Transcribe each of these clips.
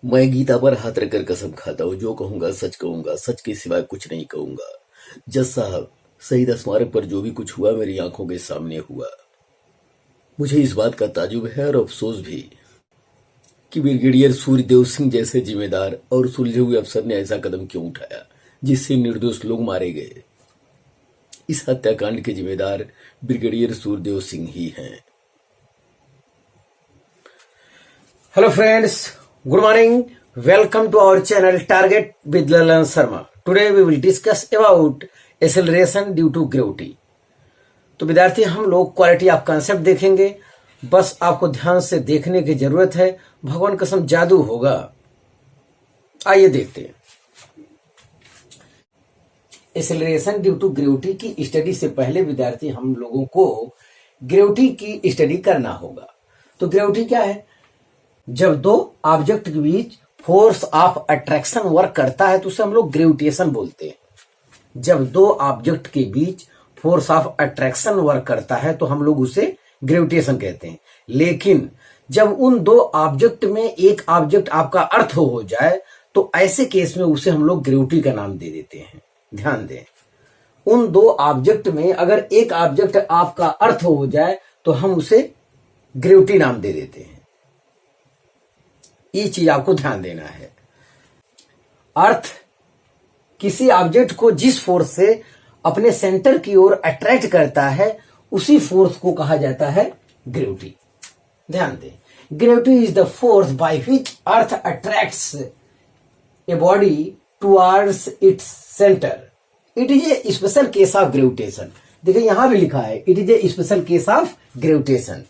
मैं गीता पर हाथ रखकर कसम खाता हूँ, जो कहूंगा सच कहूंगा, सच के सिवाय कुछ नहीं कहूंगा। जज साहब, शहीद स्मारक पर जो भी कुछ हुआ मेरी आंखों के सामने हुआ। मुझे इस बात का ताजुब है और अफसोस भी कि ब्रिगेडियर सूर्यदेव सिंह जैसे जिम्मेदार और सुलझे हुए अफसर ने ऐसा कदम क्यों उठाया जिससे निर्दोष लोग मारे गए। इस हत्याकांड के जिम्मेदार ब्रिगेडियर सूर्यदेव सिंह ही हैं। Hello friends, good morning. Welcome to our channel Target with Lalan Sharma. Today we will discuss about acceleration due to gravity. तो विद्यार्थी हम लोग क्वालिटी ऑफ कंसेप्ट देखेंगे। बस आपको ध्यान से देखने की जरूरत है, भगवान कसम जादू होगा। आइए देखते हैं। एक्सेलरेशन ड्यू टू ग्रेविटी की स्टडी से पहले विद्यार्थी हम लोगों को ग्रेविटी की स्टडी करना होगा। तो ग्रेविटी क्या है? जब दो ऑब्जेक्ट के बीच फोर्स ऑफ अट्रैक्शन वर्क करता है तो उसे हम लोग ग्रेविटेशन बोलते हैं। जब दो ऑब्जेक्ट के बीच फोर्स ऑफ अट्रैक्शन वर्क करता है तो हम लोग उसे ग्रेविटेशन कहते हैं। लेकिन जब उन दो ऑब्जेक्ट में एक ऑब्जेक्ट आपका अर्थ हो जाए तो ऐसे केस में उसे हम लोग ग्रेविटी का नाम दे देते हैं। ध्यान दें, उन दो ऑब्जेक्ट में अगर एक ऑब्जेक्ट आपका अर्थ हो जाए तो हम उसे ग्रेविटी नाम दे देते हैं। ये चीज आपको ध्यान देना है। अर्थ किसी ऑब्जेक्ट को जिस फोर्स से अपने सेंटर की ओर अट्रैक्ट करता है उसी फोर्स को कहा जाता है ग्रेविटी। ध्यान दें, gravity is the force by which earth attracts a body towards its centre. It is a special case of gravitation. देखिए यहां भी लिखा है it is a special case of gravitation.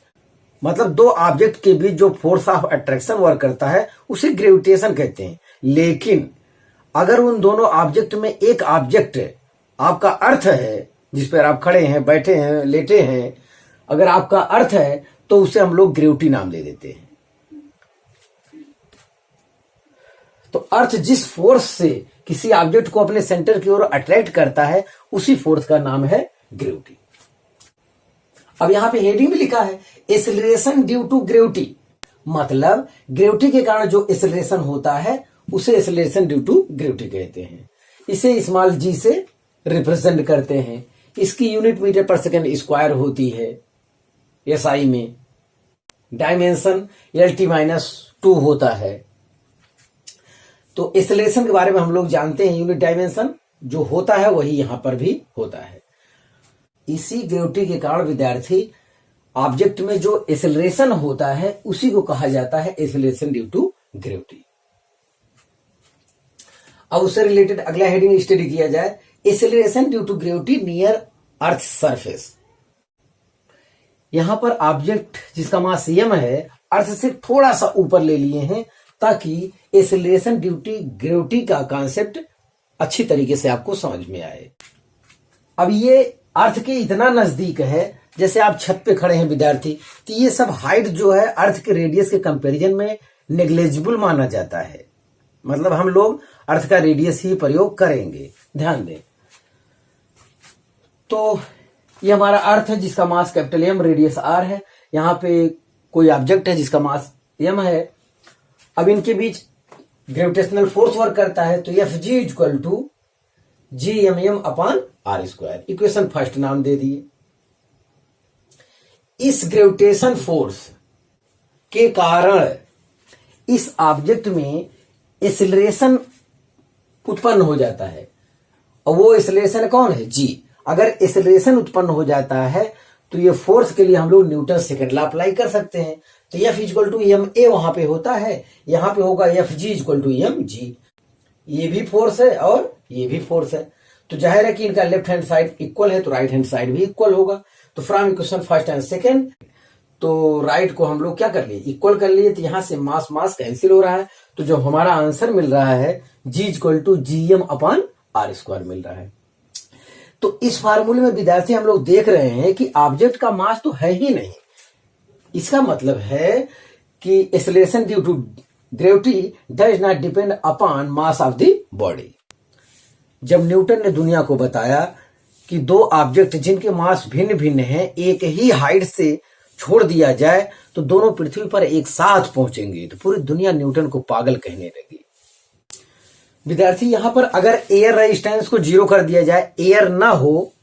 मतलब दो ऑब्जेक्ट के बीच जो फोर्स ऑफ अट्रैक्शन वर्क करता है उसे ग्रेविटेशन कहते हैं। लेकिन अगर उन दोनों ऑब्जेक्ट में एक ऑब्जेक्ट आपका अर्थ है, जिस पर आप खड़े हैं, बैठे हैं, लेटे हैं, अगर आपका अर्थ है तो उसे हम लोग ग्रेविटी नाम दे देते हैं। तो अर्थ जिस फोर्स से किसी ऑब्जेक्ट को अपने सेंटर की ओर अट्रैक्ट करता है उसी फोर्स का नाम है ग्रेविटी। अब यहां पे हेडिंग भी लिखा है एक्सेलरेशन ड्यू टू ग्रेविटी। मतलब ग्रेविटी के कारण जो एक्सेलरेशन होता है उसे एक्सेलरेशन ड्यू टू ग्रेविटी कहते हैं। इसे स्मॉल जी से रिप्रेजेंट करते हैं। इसकी यूनिट मीटर पर सेकंड स्क्वायर होती है एसआई में। डायमेंशन LT-2 होता है। तो एक्सेलरेशन के बारे में हम लोग जानते हैं, यूनिट डायमेंशन जो होता है वही यहां पर भी होता है। इसी ग्रेविटी के कारण विद्यार्थी ऑब्जेक्ट में जो एक्सेलरेशन होता है उसी को कहा जाता है एक्सेलरेशन ड्यू टू ग्रेविटी। अब उससे रिलेटेड अगला हेडिंग स्टडी किया जाए acceleration due to gravity near earth surface. यहां पर ऑब्जेक्ट जिसका मास m है अर्थ से थोड़ा सा ऊपर ले लिए हैं ताकि एक्सेलरेशन ड्यू टू ग्रेविटी का कॉन्सेप्ट अच्छी तरीके से आपको समझ में आए। अब ये अर्थ के इतना नजदीक है जैसे आप छत पे खड़े हैं विद्यार्थी, तो ये सब हाइट जो है अर्थ के रेडियस के कंपैरिजन में नेग्लिजिबल माना जाता है। मतलब हम लोग अर्थ का रेडियस ही प्रयोग करेंगे। ध्यान दें, तो ये हमारा अर्थ है जिसका mass capital M, radius R है। यहां पे कोई ऑब्जेक्ट है जिसका मास M है। अब इनके बीच ग्रेविटेशनल फोर्स वर्क करता है तो Fg equal to Gmm/r²। Equation first नाम दे दिए। इस ग्रेविटेशन फोर्स के कारण इस ऑब्जेक्ट में एक्सेलरेशन उत्पन्न हो जाता है और वो एक्सेलरेशन कौन है? G। अगर एक्सेलरेशन उत्पन्न हो जाता है तो ये फोर्स के लिए हम लोग न्यूटन सेकंड लॉ अप्लाई कर सकते हैं। तो F इक्वल टू ma वहां पे होता है, यहां पे होगा Fg इक्वल टू mg। ये भी फोर्स है और ये भी फोर्स है, तो जाहिर है कि इनका लेफ्ट हैंड साइड इक्वल है तो राइट हैंड साइड भी इक्वल होगा। तो from equation first and second, तो राइट को हम लोग क्या कर लिए? इक्वल कर लिए। तो यहां से मास कैंसिल हो रहा है, तो जो हमारा आंसर मिल रहा है G इक्वल टू Gm/r² मिल रहा है। तो इस फार्मूले में विद्यार्थी हम लोग देख रहे हैं कि ऑब्जेक्ट का मास तो है ही नहीं। इसका मतलब है कि acceleration due to gravity does not depend upon mass of the body. जब न्यूटन ने दुनिया को बताया कि दो ऑब्जेक्ट जिनके मास भिन्न भिन्न हैं एक ही हाइट से छोड़ दिया जाए तो दोनों पृथ्वी पर एक साथ पहुंचेंगे। तो पूरी दुनिया न्यूटन को पागल कहने लगी। विद्यार्थी यहां पर अगर एयर रेजिस्टेंस को जीरो कर दिया जाए, एयर ना हो,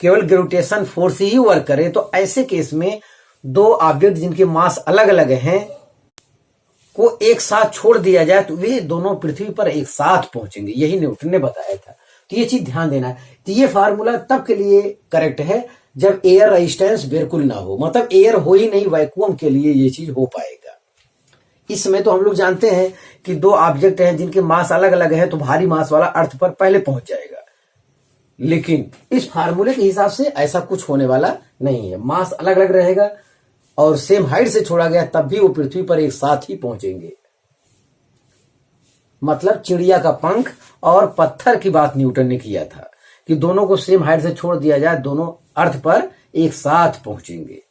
केवल ग्रेविटेशन फोर्स ही वर्क करे, तो ऐसे केस में दो ऑब्जेक्ट जिनके मास अलग अलग हैं को एक साथ छोड़ दिया जाए तो वे दोनों पृथ्वी पर एक साथ पहुंचेंगे। यही न्यूटन ने बताया था। तो ये चीज ध्यान देना है। तो ये फार्मूला तब के लिए करेक्ट है जब एयर रेजिस्टेंस बिल्कुल ना हो, मतलब एयर हो ही नहीं, वैक्यूम के लिए ये चीज हो पाएगा। इस समय तो हम लोग जानते हैं कि दो ऑब्जेक्ट हैं जिनके मास अलग अलग है, तो भारी मास वाला अर्थ पर पहले पहुंच जाएगा। लेकिन इस फार्मूले के हिसाब से ऐसा कुछ होने वाला नहीं है। मास अलग अलग रहेगा और सेम हाइट से छोड़ा गया तब भी वो पृथ्वी पर एक साथ ही पहुंचेंगे। मतलब चिड़िया का पंख और पत्थर की बात न्यूटन ने किया था कि दोनों को सेम हाइट से छोड़ दिया जाए, दोनों अर्थ पर एक साथ पहुंचेंगे।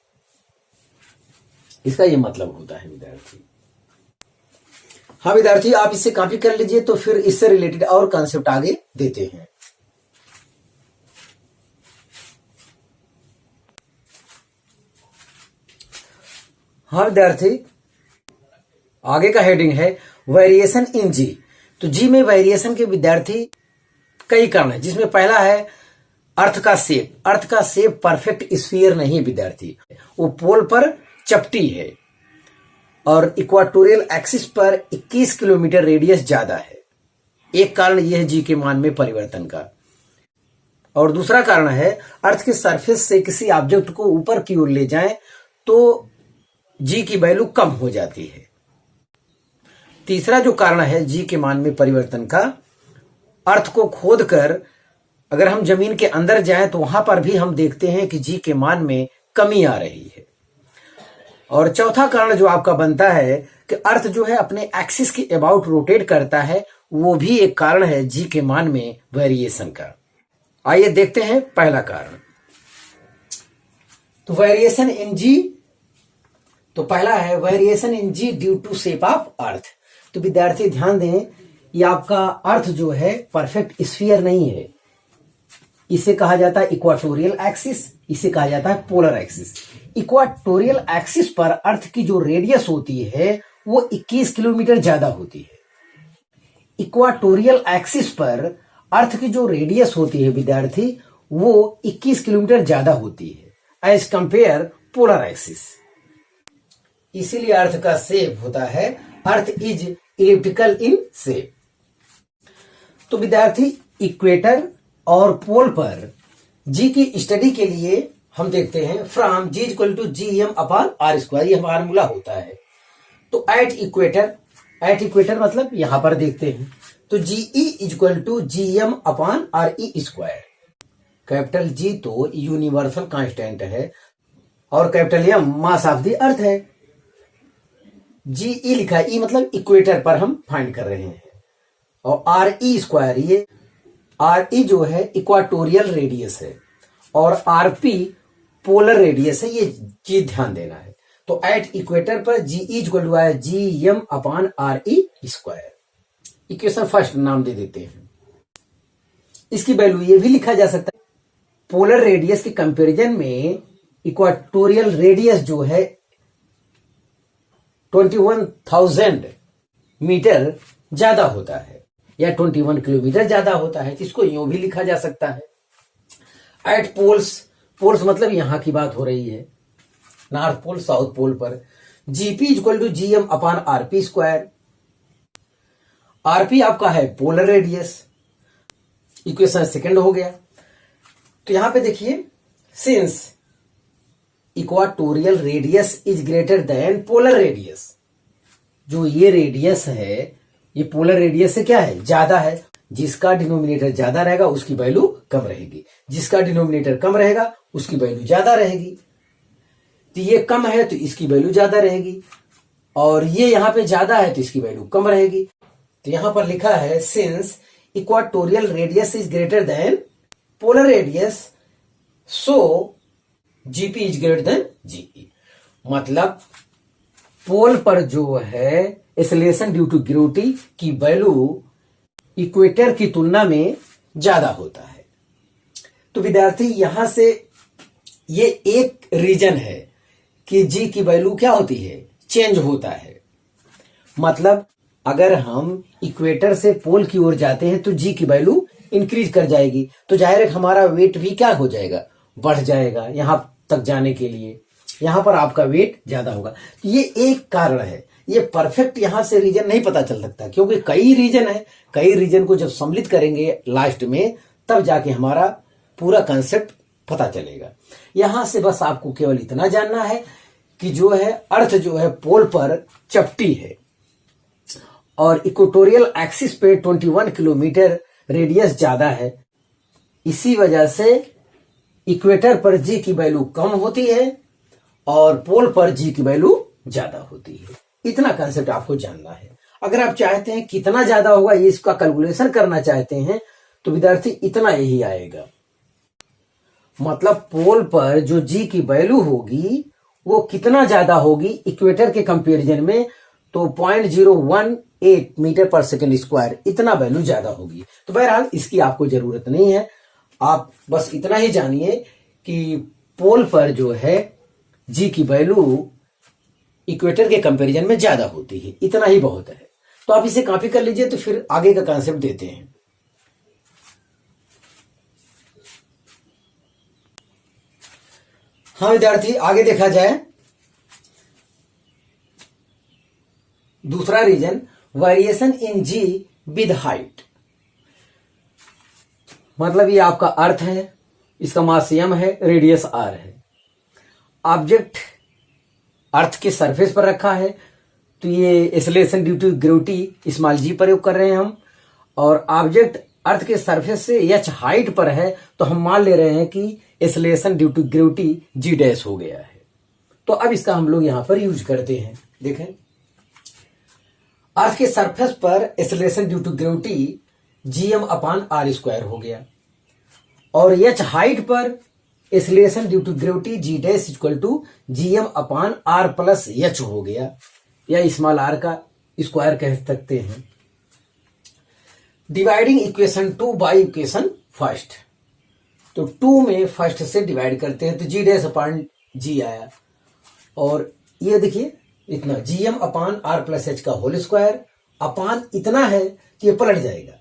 इसका ये मतलब होता है विद्यार्थी। हाँ विद्यार्थी, आप इससे कॉपी कर लीजिए तो फिर इससे रिलेटेड और कॉन्सेप्ट आगे देते हैं। हाँ विद्यार्थी, आगे का हेडिंग है वेरिएशन इन जी। तो जी में वेरिएशन के विद्यार्थी कई कारण है, जिसमें पहला है अर्थ का शेप। अर्थ का शेप परफेक्ट स्फीयर नहीं विद्यार्थी, वो पोल पर चपटी है और इक्वाटोरियल एक्सिस पर 21 किलोमीटर रेडियस ज्यादा है। एक कारण यह है जी के मान में परिवर्तन का। और दूसरा कारण है अर्थ के सरफेस से किसी ऑब्जेक्ट को ऊपर की ओर ले जाएं तो जी की वैल्यू कम हो जाती है। तीसरा जो कारण है जी के मान में परिवर्तन का, अर्थ को खोदकर अगर हम जमीन के अंदर जाएं तो वहां पर भी हम देखते हैं कि जी के मान में कमी आ रही है। और चौथा कारण जो आपका बनता है कि अर्थ जो है अपने एक्सिस के अबाउट रोटेट करता है, वो भी एक कारण है जी के मान में वेरिएशन का। आइए देखते हैं पहला कारण। तो वेरिएशन इन जी, तो पहला है variation in g due to shape of earth. तो विद्यार्थी ध्यान दें, ये आपका अर्थ जो है परफेक्ट स्फीयर नहीं है। इसे कहा जाता है इक्वाटोरियल एक्सिस, इसे कहा जाता है पोलर एक्सिस। इक्वाटोरियल एक्सिस पर अर्थ की जो रेडियस होती है वो 21 किलोमीटर ज्यादा होती है। इक्वाटोरियल एक्सिस पर अर्थ की जो रेडियस होती है विद्यार्थी वो 21 किलोमीटर ज्यादा होती है एज कंपेयर पोलर एक्सिस। इसीलिए अर्थ का शेप होता है earth is elliptical in shape. तो विद्यार्थी इक्वेटर और पोल पर जी की स्टडी के लिए हम देखते हैं from g equal to G M upon R square, यह फार्मूला होता है। तो एट इक्वेटर मतलब यहां पर देखते हैं तो G E equal to G M upon R E square. Capital G तो यूनिवर्सल कांस्टेंट है और capital M mass of the earth है। जी ई लिखा है, ई मतलब इक्वेटर पर हम फाइंड कर रहे हैं। और आर ई स्क्वायर, ये आर ई जो है इक्वाटोरियल रेडियस है और आर पी पोलर रेडियस है, ये चीज ध्यान देना है। तो एट इक्वेटर पर जी ई इक्वल टू है जी एम अपॉन आर ई स्क्वायर। इक्वेशन फर्स्ट नाम दे देते हैं। इसकी वैल्यू ये भी लिखा जा सकता है, पोलर रेडियस के कंपैरिजन में इक्वाटोरियल रेडियस जो है 21,000 मीटर ज्यादा होता है या 21 किलोमीटर ज्यादा होता है। इसको यूं भी लिखा जा सकता है। एट पोल्स मतलब यहां की बात हो रही है, नॉर्थ पोल साउथ पोल पर gp equal to GM upon rp square. Rp आपका है पोलर रेडियस, इक्वेशन सेकंड हो गया। तो यहां पे देखिए, since equatorial radius is greater then polar radius, जो ये रेडियस है ये पोलर रेडियस से क्या है, ज्यादा है। जिसका डिनोमिनेटर ज्यादा रहेगा उसकी वैल्यू कम रहेगी, जिसका डिनोमिनेटर कम रहेगा उसकी वैल्यू ज्यादा रहेगी। तो ये कम है तो इसकी वैल्यू ज्यादा रहेगी और ये यहां पे ज्यादा है तो इसकी वैल्यू कम रहेगी। तो यहां पर लिखा है since equatorial radius is greater then polar radius so GP is greater then GE. मतलब पोल पर जो है एक्सेलरेशन ड्यू टू ग्रेविटी की वैल्यू इक्वेटर की तुलना में ज्यादा होता है। तो विद्यार्थी यहां से ये एक रीजन है कि जी की वैल्यू क्या होती है, चेंज होता है। मतलब अगर हम इक्वेटर से पोल की ओर जाते हैं तो जी की वैल्यू इंक्रीज कर जाएगी, तो जाहिर है हमारा वेट भी क्या हो जाएगा, बढ़ जाएगा। यहां तक जाने के लिए यहां पर आपका वेट ज्यादा होगा। तो ये एक कारण है। ये परफेक्ट यहां से रीजन नहीं पता चल सकता, क्योंकि कई रीजन है। कई रीजन को जब सम्मिलित करेंगे लास्ट में, तब जाके हमारा पूरा कंसेप्ट पता चलेगा। यहां से बस आपको केवल इतना जानना है कि जो है अर्थ जो है पोल पर चपटी है और इक्वेटोरियल एक्सिस पे 21 किलोमीटर रेडियस ज्यादा है। इसी वजह से इक्वेटर पर जी की वैल्यू कम होती है और पोल पर जी की वैल्यू ज्यादा होती है। इतना कंसेप्ट आपको जानना है। अगर आप चाहते हैं कितना ज्यादा होगा, ये इसका कैलकुलेशन करना चाहते हैं, तो विद्यार्थी इतना यही आएगा। मतलब पोल पर जो जी की वैल्यू होगी वो कितना ज्यादा होगी इक्वेटर के कंपैरिजन में, तो 0.018 मीटर पर सेकंड स्क्वायर, इतना वैल्यू ज्यादा होगी। तो बहरहाल इसकी आपको जरूरत नहीं है। आप बस इतना ही जानिए कि पोल पर जो है जी की वैल्यू इक्वेटर के कंपैरिजन में ज्यादा होती है, इतना ही बहुत है। तो आप इसे कॉपी कर लीजिए, तो फिर आगे का कॉन्सेप्ट देते हैं। हाँ विद्यार्थी, आगे देखा जाए दूसरा reason, variation in ji with height. मतलब ये आपका अर्थ है, इसका मास m है, रेडियस r है। ऑब्जेक्ट अर्थ के सरफेस पर रखा है, तो ये acceleration due to gravity small G प्रयोग कर रहे हैं हम। और ऑब्जेक्ट अर्थ के सरफेस से h हाइट पर है, तो हम मान ले रहे हैं कि acceleration due to gravity g dash हो गया है। तो अब इसका हम लोग यहां पर यूज करते हैं। देखें, अर्थ के सरफेस पर acceleration due to gravity gm/r² हो गया, और h हाइट पर acceleration due to gravity g dash equal to gm/r+h हो गया, या स्मॉल r का स्क्वायर कह सकते हैं। Dividing equation 2 by equation first, तो 2 में फर्स्ट से डिवाइड करते हैं तो g डैश अपॉन g आया, और ये देखिए इतना gm/r+h का होल स्क्वायर अपान इतना है कि ये पलट जाएगा,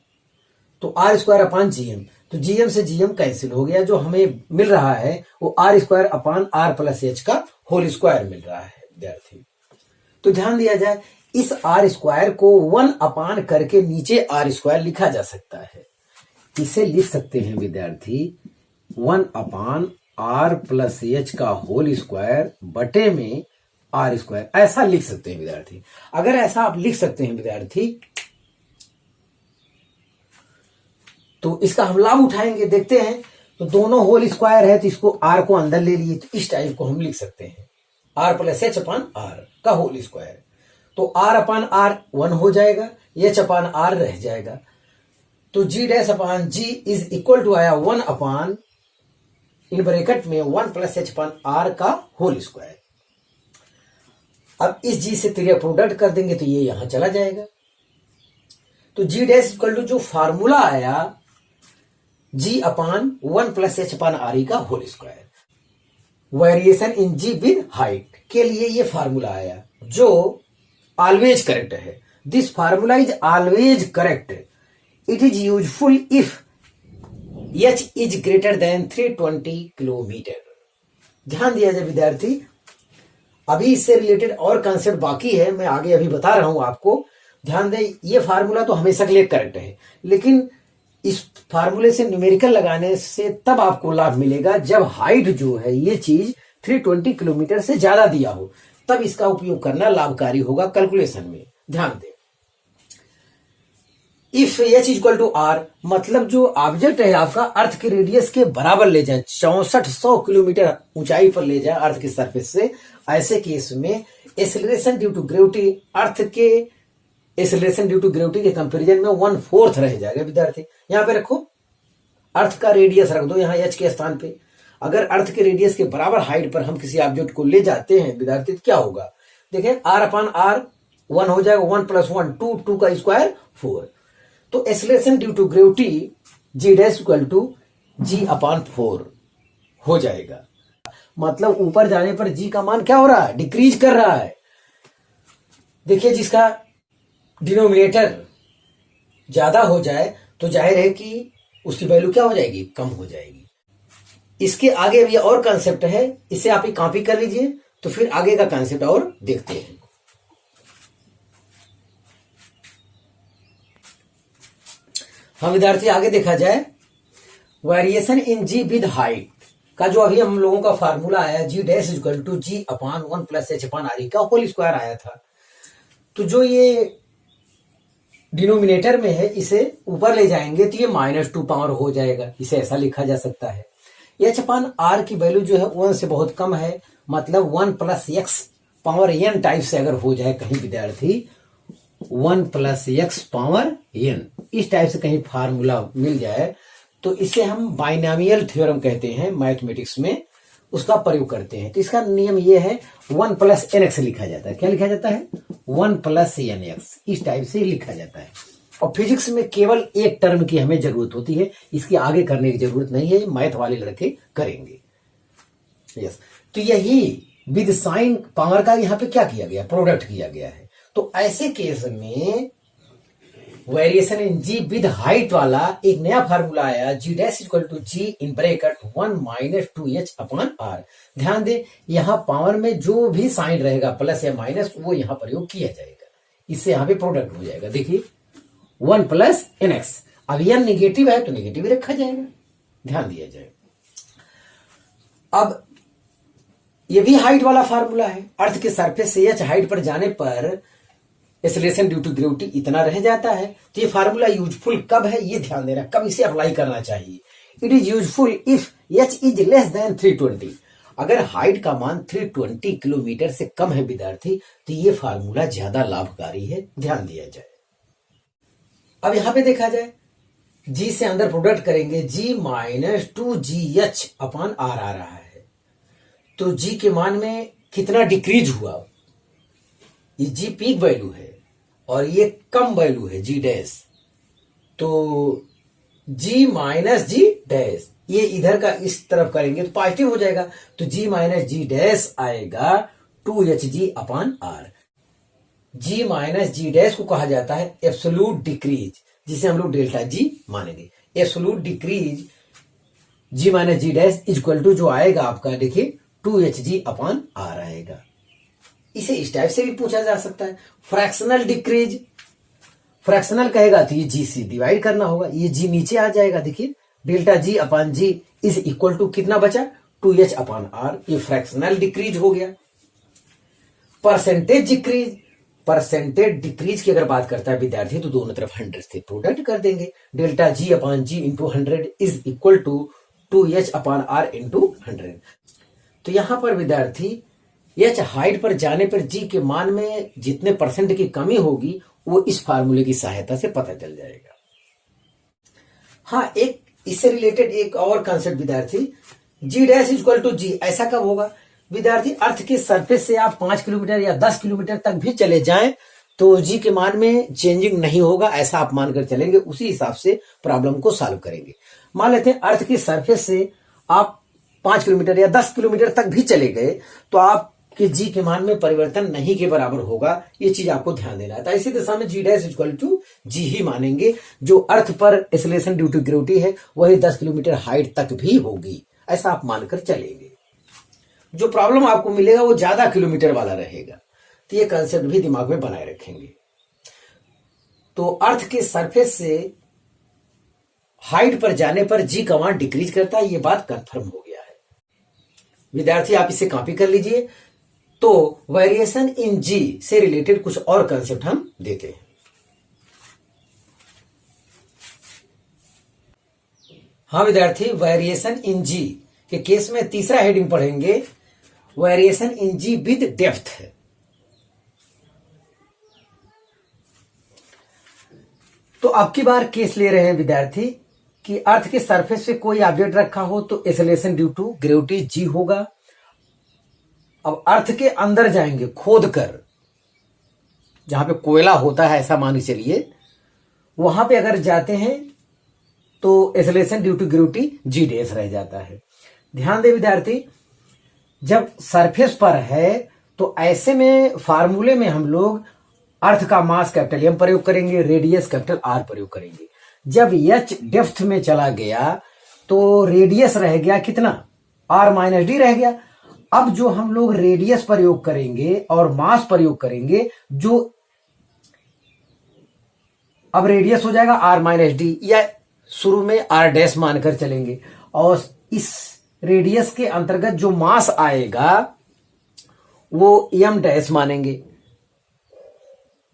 तो r²/gm, तो gm से gm कैंसिल हो गया। जो हमें मिल रहा है वो r²/r+h का होल स्क्वायर मिल रहा है विद्यार्थी। तो ध्यान दिया जाए, इस r² को 1 अपान करके नीचे r² लिखा जा सकता है। इसे लिख सकते हैं विद्यार्थी 1/r+h का होल स्क्वायर बटे में r², ऐसा लिख सकते हैं विद्यार्थी। अगर ऐसा आप लिख सकते हैं विद्यार्थी, तो इसका हम लाभ उठाएंगे। देखते हैं, तो दोनों होल स्क्वायर है, तो इसको r को अंदर ले लिए, तो इस टाइप को हम लिख सकते हैं r+h/r का होल स्क्वायर। तो r/r 1 हो जाएगा, h/r रह जाएगा, तो g'/g इज इक्वल टू आया 1 इन ब्रैकेट में 1+h/r का होल स्क्वायर। अब इस g से त्रिज्या प्रोडक्ट कर देंगे तो ये यहां चला जाएगा, तो g डैश इक्वल टू जो फार्मूला आया g/1+h/r का whole square. Variation in g with height के लिए ये फार्मूला आया, जो ऑलवेज करेक्ट है। This formula is always correct. It is useful if h is greater than 320 kilometre. ध्यान दिया जाए विद्यार्थी, अभी इससे रिलेटेड और कंसेप्ट बाकी है, मैं आगे अभी बता रहा हूं आपको। ध्यान दें, ये फार्मूला तो हमेशा के लिए करेक्ट है, लेकिन इस फार्मूले से न्यूमेरिकल लगाने से तब आपको लाभ मिलेगा जब हाइट जो है ये चीज 320 किलोमीटर से ज्यादा दिया हो, तब इसका उपयोग करना लाभकारी होगा कैलकुलेशन में। ध्यान दें, if h equal to r, मतलब जो ऑब्जेक्ट है आपका अर्थ के रेडियस के बराबर ले जाए, 6400 किलोमीटर ऊंचाई पर ले जाए अर्थ के सरफेस से, ऐसे केस में एक्सेलरेशन ड्यू टू ग्रेविटी अर्थ के एक्सेलरेशन ड्यू टू ग्रेविटी के कंपैरिजन में 1/4 रह जाएगा विद्यार्थी। यहां पे रखो, अर्थ का रेडियस रख दो यहाँ h के स्थान पे। अगर अर्थ के रेडियस के बराबर हाइट पर हम किसी ऑब्जेक्ट को ले जाते हैं विद्यार्थी, तो क्या होगा, देखें r/r 1 हो जाएगा, 1 + 1 2, 2 का स्क्वायर 4। तो acceleration due to gravity g' equal to g/4 हो जाएगा। मतलब ऊपर जाने पर जी का मान क्या हो रहा है, डिक्रीज कर रहा है। देखिए जिसका डिनोमिनेटर ज्यादा हो जाए तो जाहिर है कि उसकी वैल्यू क्या हो जाएगी, कम हो जाएगी। इसके आगे भी और कॉन्सेप्ट है, इसे आप कॉपी कर लीजिए तो फिर आगे का कॉन्सेप्ट और देखते हैं। हाँ विद्यार्थी, आगे देखा जाए variation in ji with height का जो अभी हम लोगों का फार्मूला आया G dash equal to G upon 1 plus H upon R का होल स्क्वायर आया था। तो जो ये डिनोमिनेटर में है इसे ऊपर ले जाएंगे तो ये -2 पावर हो जाएगा, इसे ऐसा लिखा जा सकता है। एच अपॉन आर की वैल्यू जो है 1 से बहुत कम है, मतलब 1 plus x power n type से अगर हो जाए कहीं विद्यार्थी 1 प्लस एक्स पावर एन इस टाइप से कहीं फार्मूला मिल जाए तो इसे हम बाइनोमियल थ्योरम कहते हैं मैथमेटिक्स में, उसका प्रयोग करते हैं। तो इसका नियम ये है 1 प्लस एन एक्स लिखा जाता है। क्या लिखा जाता है, 1 प्लस एन एक्स, इस टाइप से लिखा जाता है। और फिजिक्स में केवल एक टर्म की हमें जरूरत होती है, इसकी आगे करने की जरूरत नहीं है, मैथ वाले लड़के करेंगे। यस, तो यही विद साइन पावर का यहाँ पे क्या किया गया, प्रोडक्ट किया गया है। तो ऐसे केस में variation in ji with height वाला एक नया फार्मूला आया G dash equal to G in bracket 1 minus 2h upon R. ध्यान दे यहाँ पावर में जो भी साइन रहेगा प्लस या माइनस वो यहाँ प्रयोग किया जाएगा, इससे यहाँ पे प्रोडक्ट हो जाएगा। देखिए 1 प्लस एन एक्स, अब यह निगेटिव है तो निगेटिव रखा जाएगा, ध्यान दिया जाए। अब ये भी हाइट वाला फार्मूला है, अर्थ के सरफेस से एच हाइट पर जाने पर एक्सेलरेशन ड्यू टू ग्रेविटी इतना रह जाता है। तो ये फार्मूला यूजफुल कब है ये ध्यान देना, कब इसे अप्लाई करना चाहिए। It is useful if H is less than 320। अगर हाइट का मान 320 किलोमीटर से कम है विद्यार्थी तो ये फार्मूला ज्यादा लाभकारी है, ध्यान दिया जाए। अब यहां पे देखा जाए जी से अंदर प्रोडक्ट करेंगे, जी माइनस 2gh अपॉन आर आ रहा है। तो जी के मान में कितना डिक्रीज हुआ, ये जी पीक वैल्यू है और ये कम वैल्यू है जी डैश, तो जी माइनस जी डैश ये इधर का इस तरफ करेंगे तो पॉजिटिव हो जाएगा, तो जी माइनस जी डैश आएगा 2hg upon R. G minus जी डैश को कहा जाता है एब्सोल्यूट डिक्रीज, जिसे हम लोग डेल्टा जी मानेंगे। Absolute decrease g minus ji dash equal to जो आएगा आपका देखिए 2hg अपॉन आर आएगा। इसे इस टाइप से भी पूछा जा सकता है। फ्रैक्शनल डिक्रीज, फ्रैक्शनल कहेगा तो ये जी से डिवाइड करना होगा, ये जी नीचे आ जाएगा। देखिए delta g upon g is equal to कितना बचा 2h अपॉन आर, ये फ्रैक्शनल डिक्रीज हो गया। परसेंटेज डिक्रीज, परसेंटेज डिक्रीज की अगर बात करता है विद्यार्थी तो दोनों तरफ 100 से प्रोडक्ट कर देंगे। Delta g upon g into 100 is equal to 2h upon R into 100। तो यहां पर विद्यार्थी एच हाइट पर जाने पर जी के मान में जितने परसेंट की कमी होगी वो इस फार्मूले की सहायता से पता चल जाएगा। हाँ, एक इससे रिलेटेड एक और कॉन्सेप्ट विद्यार्थी, जी डैश इक्वल टू जी ऐसा कब होगा विद्यार्थी, अर्थ के सरफेस से आप 5 किलोमीटर या 10 किलोमीटर तक भी चले जाएं तो जी के मान में चेंजिंग नहीं होगा, ऐसा आप मानकर चलेंगे। उसी हिसाब से प्रॉब्लम को सॉल्व करेंगे। मान लेते हैं अर्थ के सरफेस से आप 5 किलोमीटर या 10 किलोमीटर तक भी चले गए तो आप कि जी के मान में परिवर्तन नहीं के बराबर होगा, ये चीज आपको ध्यान देना है। तो इसी दिशा में जी डैश इक्वल टू जी ही मानेंगे। जो अर्थ पर एक्सेलरेशन ड्यू टू ग्रेविटी है वही 10 किलोमीटर हाइट तक भी होगी, ऐसा आप मानकर चलेंगे। जो प्रॉब्लम आपको मिलेगा वो ज्यादा किलोमीटर वाला रहेगा, तो ये कंसेप्ट भी दिमाग में बनाए रखेंगे। तो अर्थ के सरफेस से हाइट पर जाने पर जी का मान डिक्रीज करता है, ये बात कंफर्म हो गया है विद्यार्थी। आप इसे कॉपी कर लीजिए। तो वेरिएशन इन जी से रिलेटेड कुछ और कंसेप्ट हम देते हैं। हाँ विद्यार्थी, वेरिएशन इन जी के केस में तीसरा हेडिंग पढ़ेंगे, variation in ji with depth. तो अब की बार केस ले रहे हैं विद्यार्थी कि अर्थ के सरफेस पे कोई ऑब्जेक्ट रखा हो तो एक्सेलरेशन ड्यू टू ग्रेविटी जी होगा। अब अर्थ के अंदर जाएंगे खोद कर, जहां पे कोयला होता है ऐसा मान के चलिए, वहां पे अगर जाते हैं तो acceleration due to gravity g dash रह जाता है। ध्यान दे विद्यार्थी, जब सरफेस पर है तो ऐसे में फार्मूले में हम लोग अर्थ का मास कैपिटल एम प्रयोग करेंगे, रेडियस कैपिटल आर प्रयोग करेंगे। जब एच डेप्थ में चला गया तो रेडियस रह गया कितना, आर माइनस डी रह गया। अब जो हम लोग रेडियस प्रयोग करेंगे और मास प्रयोग करेंगे, जो अब रेडियस हो जाएगा आर माइनस डी, या शुरू में आर डैश मानकर चलेंगे, और इस रेडियस के अंतर्गत जो मास आएगा वो एम डैश मानेंगे।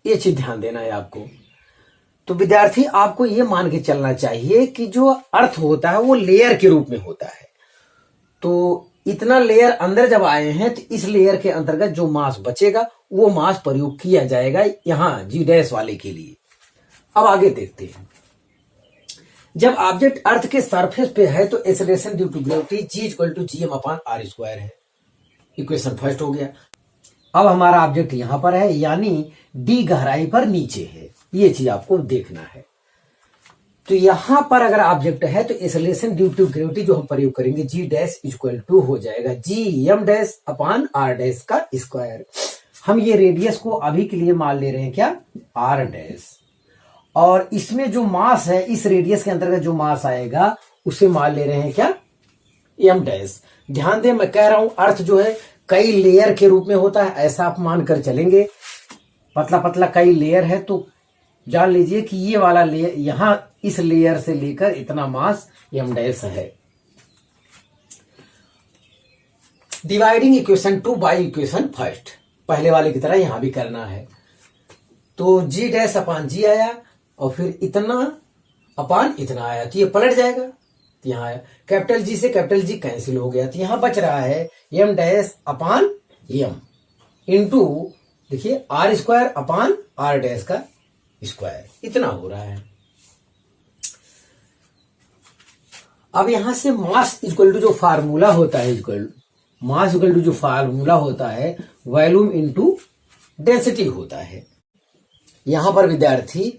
ये चीज ध्यान देना है आपको। तो विद्यार्थी आपको ये मान के चलना चाहिए कि जो अर्थ होता है वो लेयर के रूप में होता है। तो इतना लेयर अंदर जब आए हैं तो इस लेयर के अंतर्गत जो मास बचेगा वो मास प्रयोग किया जाएगा यहां जी डैश वाले के लिए। अब आगे देखते हैं। जब ऑब्जेक्ट अर्थ के सरफेस पे है तो acceleration due to gravity g equal to G M upon R square है। इक्वेशन फर्स्ट हो गया। अब हमारा ऑब्जेक्ट यहां पर है, यानी डी गहराई पर नीचे है, ये चीज आपको देखना है। तो यहां पर अगर ऑब्जेक्ट है तो एक्सेलरेशन ड्यू टू ग्रेविटी जो हम प्रयोग करेंगे जी डैश इक्वल टू हो जाएगा G M dash upon R dash का स्क्वायर। हम ये रेडियस को अभी के लिए मान ले रहे हैं क्या, आर डैश, और इसमें जो मास है इस रेडियस के अंतर्गत जो मास आएगा उसे मान ले रहे हैं क्या, एम डैश। ध्यान दें मैं कह रहा हूं अर्थ जो है कई लेयर के रूप में होता है, ऐसा आप मानकर चलेंगे। पतला पतला कई लेयर है तो जान लीजिए कि ये वाला लेयर, यहां इस लेयर से लेकर इतना मास एम डैश है। Dividing equation 2 by equation first, पहले वाले की तरह यहां भी करना है। तो जी डैश अपान जी आया और फिर इतना अपान इतना आया, तो ये पलट जाएगा, तो यहां आया कैपिटल जी से कैपिटल जी कैंसिल हो गया, तो यहां बच रहा है M dash upon M into देखिए R square upon R dash का स्क्वायर, इतना हो रहा है। अब यहां से मास इक्वल टू जो फार्मूला होता है, मास इक्वल टू जो फार्मूला होता है वॉल्यूम इंटू डेंसिटी होता है। यहां पर विद्यार्थी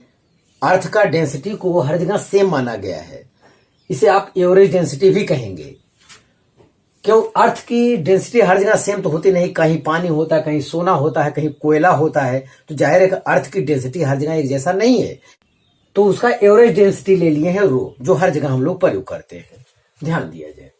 अर्थ का डेंसिटी को हर जगह सेम माना गया है, इसे आप एवरेज डेंसिटी भी कहेंगे। क्यों, अर्थ की डेंसिटी हर जगह सेम तो होती नहीं, कहीं पानी होता है, कहीं सोना होता है, कहीं कोयला होता है, तो जाहिर है कि अर्थ की डेंसिटी हर जगह एक जैसा नहीं है। तो उसका एवरेज डेंसिटी ले लिए हैं रो, जो हर जगह हम लोग प्रयोग करते हैं, ध्यान दिया जाए।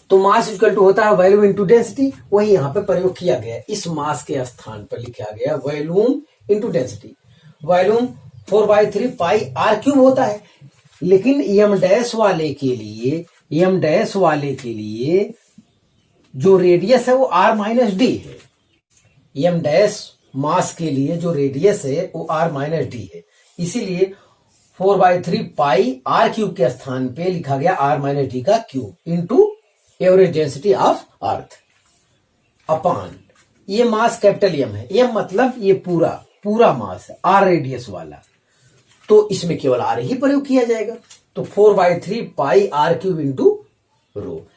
तो मास इक्वल टू होता है वॉल्यूम इंटू डेंसिटी, वही यहां पे प्रयोग किया गया। इस मास के स्थान पर लिखा गया volume into density. Volume 4/3 pi R cube होता है, लेकिन एम डैश वाले के लिए जो रेडियस है वो आर माइनस डी है। एम डैश मास के लिए जो रेडियस है वो आर माइनस डी है, इसीलिए 4/3 पाई आर क्यूब के स्थान पे लिखा गया आर माइनस डी का cube into average density of earth upon, ये मास कैपिटल एम है, एम मतलब ये पूरा मास है, आर रेडियस वाला, तो इसमें केवल आर ही प्रयोग किया जाएगा। तो 4/3 pi R cube into rho,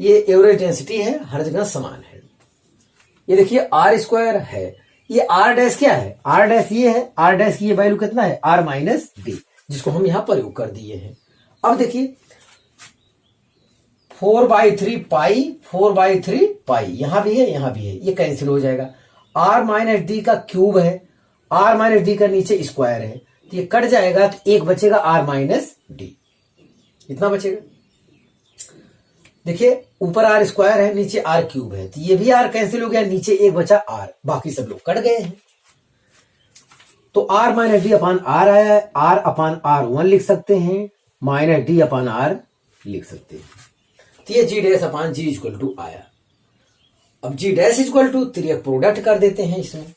ये एवरेज डेंसिटी है, हर जगह समान है। ये देखिए आर स्क्वायर है, ये आर डैश क्या है, आर डैश ये है, आर डैश की ये वैल्यू कितना है आर माइनस डी, जिसको हम यहां प्रयोग कर दिए हैं। अब देखिए 4/3 पाई यहां भी है, यहां भी है, ये कैंसिल हो जाएगा। आर माइनस डी का क्यूब है, आर माइनस डी का नीचे स्क्वायर है, तो ये कट जाएगा, तो एक बचेगा आर माइनस डी, इतना बचेगा। देखिए ऊपर आर स्क्वायर है, नीचे आर क्यूब है, तो ये भी आर कैंसिल हो गया, नीचे एक बचा आर, बाकी सब लोग कट गए हैं। तो R minus D upon R आया है, आर अपान आर 1 लिख सकते हैं, माइनस डी अपान आर लिख सकते हैं। तो ये G dash upon G equal to आया। अब जी डैश इक्वल टू एक प्रोडक्ट कर देते हैं इसमें,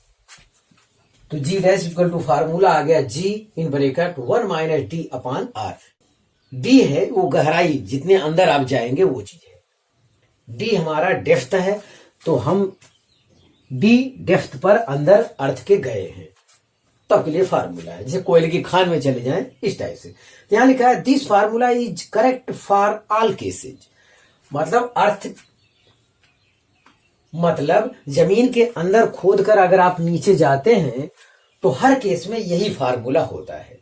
तो G dash equal to formula आ गया G in bracket 1 minus D upon R. D है वो गहराई, जितने अंदर आप जाएंगे वो चीज है। डी हमारा डेप्थ है, तो हम डी डेप्थ पर अंदर अर्थ के गए हैं, तब के लिए फार्मूला है। जैसे कोयले की खान में चले जाएं इस टाइप से। यहां लिखा है this formula is correct for all cases, मतलब अर्थ मतलब जमीन के अंदर खोद कर अगर आप नीचे जाते हैं तो हर केस में यही फार्मूला होता है।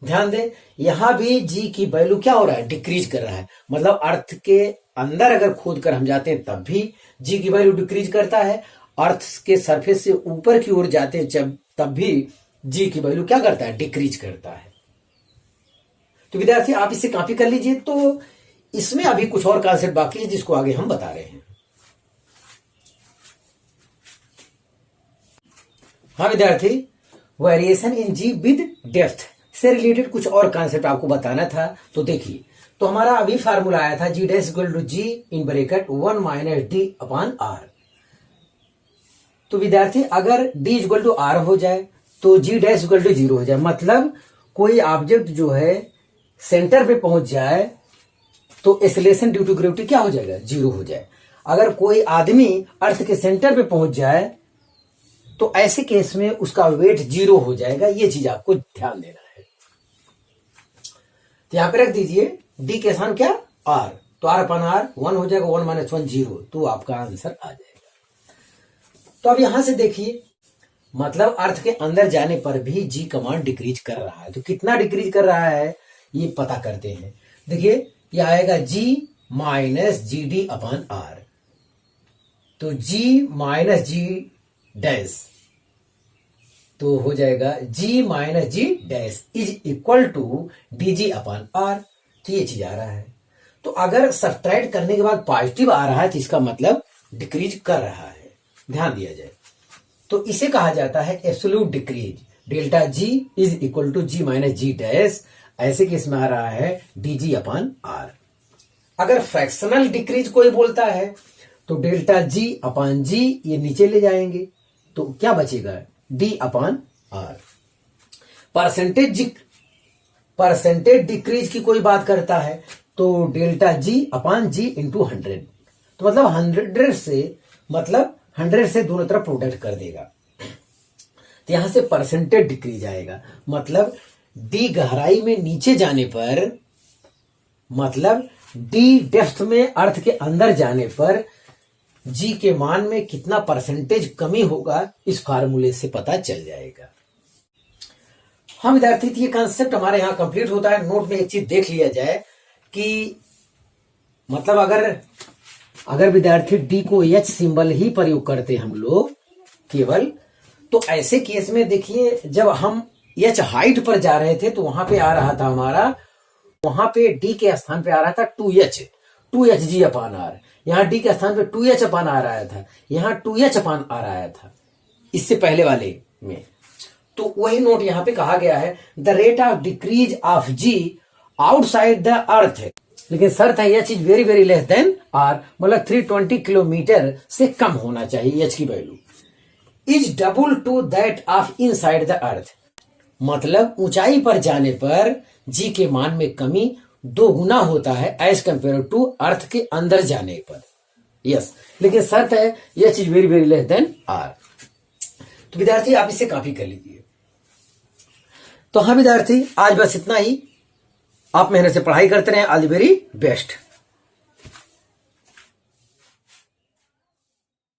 ध्यान दें, यहां भी जी की वैल्यू क्या हो रहा है, डिक्रीज कर रहा है, मतलब अर्थ के अंदर अगर खोद कर हम जाते हैं तब भी जी की वैल्यू डिक्रीज करता है, अर्थ के सरफेस से ऊपर की ओर जाते हैं जब तब भी जी की वैल्यू क्या करता है, डिक्रीज करता है। तो विद्यार्थी आप इसे कॉपी कर लीजिए। तो इसमें अभी कुछ और कॉन्सेप्ट बाकी है जिसको आगे हम बता रहे हैं। हाँ विद्यार्थी, variation in ji with depth से रिलेटेड कुछ और कॉन्सेप्ट आपको बताना था। तो देखिए, तो हमारा अभी फार्मूला आया था G dash equal to G in bracket 1 minus D upon R. तो विद्यार्थी अगर डी इक्वल टू आर हो जाए तो जी डैश इक्वल टू 0 हो जाए, मतलब कोई ऑब्जेक्ट जो है सेंटर पे पहुंच जाए तो एक्सेलरेशन ड्यू टू ग्रेविटी क्या हो जाएगा, 0 हो जाए। अगर कोई आदमी अर्थ के सेंटर पे पहुंच जाए तो ऐसे केस में उसका वेट 0 हो जाएगा। ये चीज आपको ध्यान देना है। तो यहां पे रख दीजिए डी के स्थान क्या, आर, तो आर अपन आर 1 हो जाएगा, 1 माइनस 1 0, तो आपका आंसर आ जाएगा। तो अब यहां से देखिए, मतलब अर्थ के अंदर जाने पर भी जी कमांड डिक्रीज कर रहा है। तो कितना डिक्रीज कर रहा है ये पता करते हैं। देखिए ये आएगा G minus G D upon R, तो जी माइनस जी डैश तो हो जाएगा G minus ji dash is equal to D ji upon R. तो ये चीज आ रहा है। तो अगर सब्ट्रैक्ट करने के बाद पॉजिटिव आ रहा है तो इसका मतलब डिक्रीज कर रहा है, ध्यान दिया जाए। तो इसे कहा जाता है absolute decrease. Delta g is equal to g minus ji dash, ऐसे केस में आ रहा है डी जी अपॉन आर। अगर फ्रैक्शनल डिक्रीज कोई बोलता है तो डेल्टा जी अपॉन जी ये नीचे ले जाएंगे तो क्या बचेगा, d upon R. Percentage decrease की कोई बात करता है तो delta g upon g into 100, तो मतलब 100 से दोनों तरफ प्रोडक्ट कर देगा। तो यहां से परसेंटेज डिक्रीज आएगा, मतलब डी गहराई में नीचे जाने पर, मतलब डी डेप्थ में अर्थ के अंदर जाने पर जी के मान में कितना परसेंटेज कमी होगा इस फार्मूले से पता चल जाएगा। हम विद्यार्थी ये कंसेप्ट हमारे यहां कंप्लीट होता है। नोट में एक चीज देख लिया जाए कि मतलब अगर विद्यार्थी डी को एच सिंबल ही प्रयोग करते हम लोग केवल, तो ऐसे केस में देखिए जब हम एच हाइट पर जा रहे थे तो वहां पे आ रहा था हमारा, वहां पे डी के स्थान पे आ रहा था 2h जी अपान आर। यहाँ डी के स्थान पे 2h अपान आ रहा था, यहाँ 2h अपान आ रहा था इससे पहले वाले में। तो वही नोट यहाँ पे कहा गया है the rate of decrease of g outside the earth, लेकिन शर्त है h is very very less than R, मतलब 320 किलोमीटर से कम होना चाहिए एच की value, is double to that of inside the earth, मतलब ऊंचाई पर जाने पर जी के मान में कमी 2 गुना होता है एज कंपेयर टू अर्थ के अंदर जाने पर। यस, लेकिन शर्त है h is very very less than R. तो विद्यार्थी आप इसे कॉपी कर लीजिए। तो हाँ विद्यार्थी, आज बस इतना ही। आप मेहनत से पढ़ाई करते रहें। All the very best.